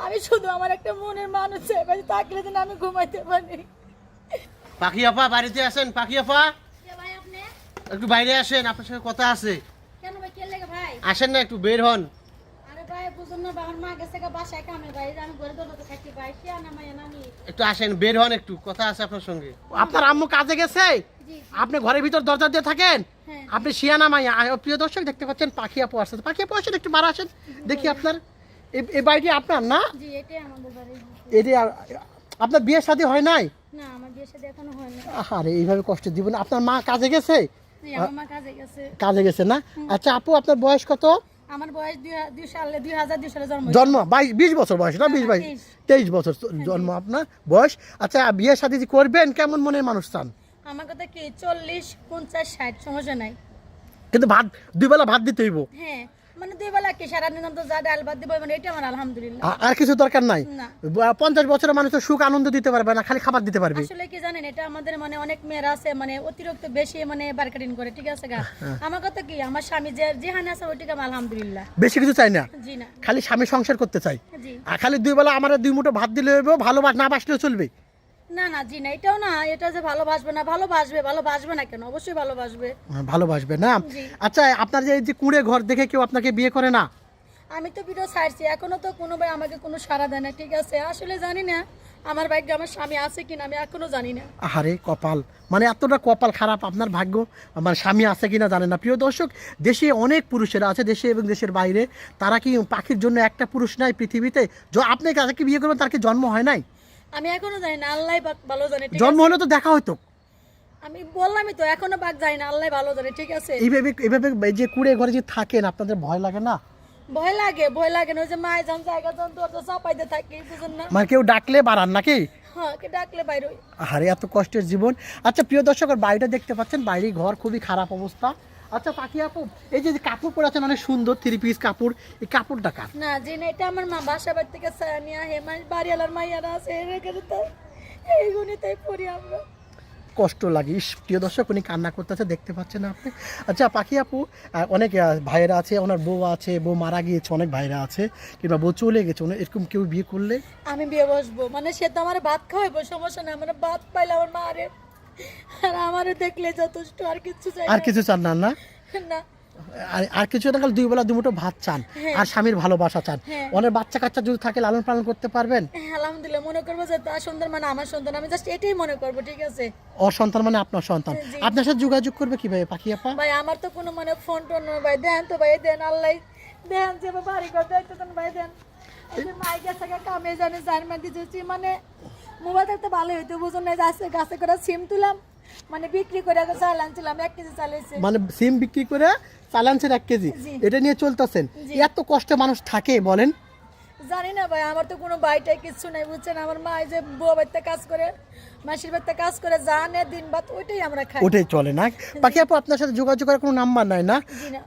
আমি শুধু আমার একটা মনের মানুষ চাই, থাকলে যেন আমি ঘুমাইতে পারি। পাখি আপা বাড়িতে আসেন, পাখি আপা ভাই আপনি একটু বাইরে আসেন, আপনার সঙ্গে কথা আছে। কেন ভাই, কে লেগে ভাই? আসেন না, একটু বের হন। আরে ভাই বুঝুন না, আমার মা গেছে বাসায় কামে ভাই, আমি ঘরে দৌড়াতে থাকি ভাই, কে আনা মাইয়া নানি। একটু আসেন, বের হন, একটু কথা আছে আপনার সঙ্গে। আপনার আম্মু কাজে গেছে, জি আপনি ঘরের ভিতর দরজা দিয়ে থাকেন, হ্যাঁ। আপনি শিয়ানা মাইয়া। প্রিয় দর্শক দেখতে পাচ্ছেন পাখি আপু আসছে। পাখি আপু আসেন, একটু বাড়া আসেন, দেখি আপনার এই বাড়িটি আপনার না? জি এটাই আমাদের বাড়ি। এটি আপনার বিয়ে শাদী হয় নাই? না আমার বিয়ের সাথে এখনো হয় না। আরে এইভাবে কষ্ট দিব না। আপনার মা কাজে গেছে? আমার মা কাজে গেছে। কাজে গেছে না? আচ্ছা আপু, আপনার বয়স কত? আমার বয়স 2002 সালে জন্ম। জন্ম 20 বছর বয়স না? 23 বছর জন্ম আপনার বয়স। আচ্ছা বিয়ে শাদী যে করবেন, কেমন মনের মানুষ চান? আমার কথা কি 40, 50, 60 সমস্যা নাই। কিন্তু ভাত দুই বেলা ভাত দিতে হইব। হ্যাঁ মানে দুই বেলা কি সারাদিন তো যা ডাল ভাত দিব, মানে এটা আমার আলহামদুলিল্লাহ। আর কিছু দরকার নাই? না 50 বছরের মানুষ তো সুখ আনন্দ দিতে পারবে না, খালি খাবার দিতে পারবে। আসলে কি জানেন, এটা আমাদের মানে অনেক মেয়েরা আছে মানে অতিরিক্ত বেশি মানে বার্গেনিং করে, ঠিক আছে গা। আমার কথা কি, আমার স্বামী যেখানে আছে ওইটাকে আমি আলহামদুলিল্লাহ। বেশি কিছু চাই না, জি না খালি স্বামী সংসার করতে চাই। জি আর খালি দুই বেলা আমার 2 মুঠো ভাত দিলে হইব, ভালোবাস না বাসলেও চলবে। না না জি না, এটাও না, এটা যে ভালোবাসবে না, ভালোবাসবে না কেন, অবশ্যই ভালোবাসবে। ভালোবাসবে না? জি। আচ্ছা আপনার যে এই যে কুঁড়ে ঘর দেখে কেউ আপনাকে বিয়ে করে না? আমি তো ভিডিও ছাড়ছি, এখনো তো কোনো ভাই আমাকে কোনো সাড়া দেয় না, ঠিক আছে। আসলে জানি না আমার ভাগ্যে আমার স্বামী আছে কিনা, আমি এখনো জানি না। আরে কপাল, মানে এতটা কপাল খারাপ আপনার ভাগ্য, আমার স্বামী আছে কিনা জানেন না। প্রিয় দর্শক, দেশে অনেক পুরুষেরা আছে, দেশে এবং দেশের বাইরে। তারা কি পাখির জন্য একটা পুরুষ নাই পৃথিবীতে? আপনি যাকে বিয়ে করবেন তার কি জন্ম হয় নাই? আমি এখনো জানি না, আল্লাহ ভালো জানে, ঠিক জন্ম আছে? হলে তো দেখা হইতো। আমি বললামই তো, এখনো বাক জানি না, আল্লাহ ভালো জানে, ঠিক আছে। এইভাবে এইভাবে এই যে কুঁড়ে ঘরে যে থাকেন, আপনাদের ভয় লাগে না? ভয় লাগে না, ওই যে মায় যান জায়গা যান দরজা চাপাইতে থাকি, বুঝেন না? মানে কেউ ডাকলে বাড়ান নাকি? হ্যাঁ কে ডাকলে বাইরে হই। আরে এত কষ্টের জীবন। আচ্ছা প্রিয় দর্শক, আর বাড়িটা দেখতে পাচ্ছেন, বাড়ি ঘর খুবই খারাপ অবস্থা। আচ্ছা পাখি আপু, এই যে কাপড় পরে আছেন অনেক সুন্দর 3 পিস কাপড়, এই কাপড়টা কার? না জি না, এটা আমার মা বাসা বাড়ি থেকে সানিয়া হেমাজ বাড়িওয়ালার মাইয়ারা আছে, রেখে তাই এইগুলি তাই পড়ি আমরা। কষ্ট লাগে। ইস, প্রিয় দর্শক উনি কান্না করতেছে, দেখতে পাচ্ছেন আপনি। আচ্ছা পাখি আপু, অনেক ভাইয়েরা আছে, ওনার বউ আছে, বউ মারা গিয়েছে, অনেক ভাইরা আছে, কিংবা বউ চলে গেছে, এরকম কেউ বিয়ে করলে? আমি বিয়ে বসবো মানে সে তো আমার ভাত খাওয়াইবো, সমস্যা না, আমার ভাত পাইলে আমার মা আরে, আর আমারে দেখলে যথেষ্ট, আর কিছু চাই আর কিছু চান না? না না। আর কিছু না, দুই বেলা 2 মুঠো ভাত চান, হ্যাঁ। আর স্বামীর ভালোবাসা চান। হ্যাঁ। অনেক বাচ্চা কাচ্চা যদি থাকে লালন পালন করতে পারবেন? আলহামদুলিল্লাহ, মনে করবো যে তার সন্তান মানে আমার সন্তান, আমি জাস্ট এটাই মনে করবো, ঠিক আছে। ওর সন্তান মানে আপনার সন্তান। জি। আপনার সাথে যোগাযোগ করবে কিভাবে পাখি আপা? ভাই আমার তো কোনো মানে ফোন টোন নয় ভাই, দেন তো ভাই, দেন আল্লাহ দেন, যে বাড়ি ঘর দেখতে দেন ভাই, দেন। এই যে মাই গেছে কামে জানে জার্মান দিতেছি, মানে মোবাইল থাকতে ভালো হইতো, বুঝুন না, গাছে করে সিম তুলাম, মানে বিক্রি করে চাল আনছিলাম, 1 কেজি চালাইছে। মানে সিম বিক্রি করে চালানছেন 1 কেজি, জি। এটা নিয়ে চলতেছেন? জি। এত কষ্টে মানুষ থাকে বলেন? জানি না ভাই, আমার তো কোনো বাইটাই কিছু নাই, বুঝছেন। আমার মা এই যে বুয়া বাড়িতে কাজ করে, মাসির বাড়িতে কাজ করে, জানে দিন বাত ওইটাই আমরা খাই। ওটাই চলে না? পাখি আপু, আপনার সাথে যোগাযোগ করার কোনো নাম্বার নাই না? জি না।